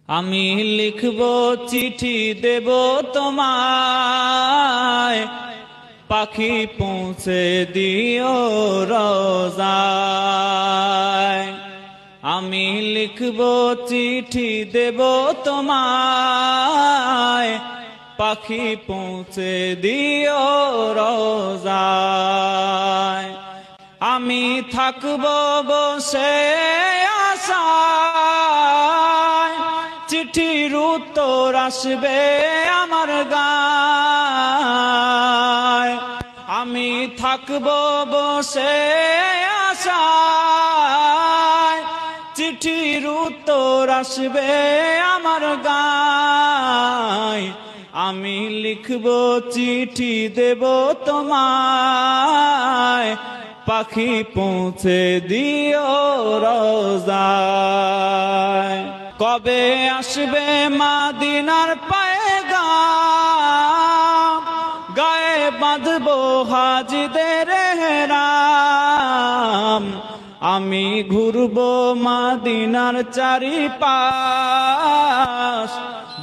আমি লিখব চিঠি দেব তোমায়, পাখি পৌঁছে দিও রোজায়। আমি লিখব চিঠি দেব তোমায়, পাখি পৌঁছে দিও রোজায়। আমি থাকব বসে আশায়, চিঠির উত্তর আসবে আমার গায়। আমি থাকব বসে আশায়, চিঠির উত্তর আসবে আমার গায়। আমি লিখব চিঠি দেব তোমায়, পাখি পৌঁছে দিও রোজায়। কবে আসবে মদিনার পয়গাম, গায়ে বাঁধবো হাজিদের হেরাম। আমি ঘুরবো মদিনার চারিপাশ,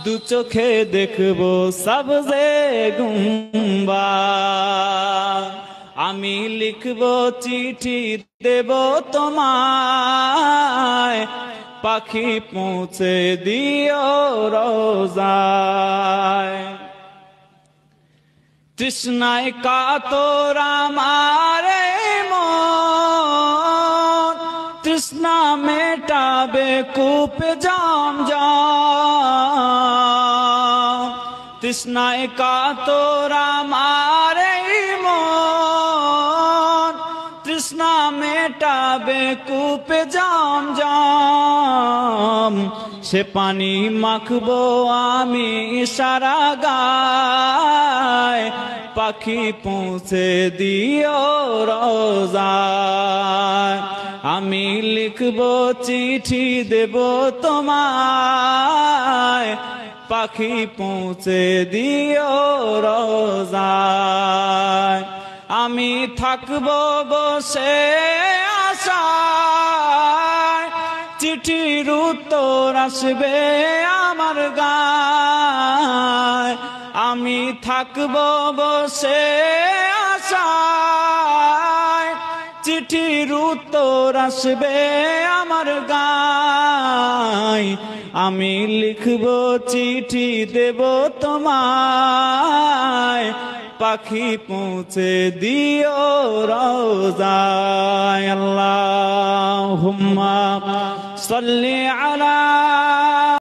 দু চোখে দেখবো সবজে গুম্বাদ। আমি লিখব চিঠি দেব তোমায়, পাখি পৌঁছে দিও রোজায়। তৃষ্ণায় কাতর আমার মন, তৃষ্ণা মেটাবে কূপ জমজম। তৃষ্ণায় কাতর আমার মন, তৃষ্ণা মেটাবে কূপ জমজম। সে পানি মাখবো আমি সারা গায়, পাখি পৌঁছে দিও রোজায়। আমি লিখব চিঠি দেব তোমায়, পাখি পৌঁছে দিও রোজায়। আমি থাকব বসে আশায়, চিঠির উত্তর আসবে আমার গায়। আমি থাকব বসে আশায়, চিঠির উত্তর আসবে আমার গায়। আমি লিখব চিঠি দেব তোমায়, পাখি পৌঁছে দিও রোজায়। আল্লাহুম্মা সাল্লি আলা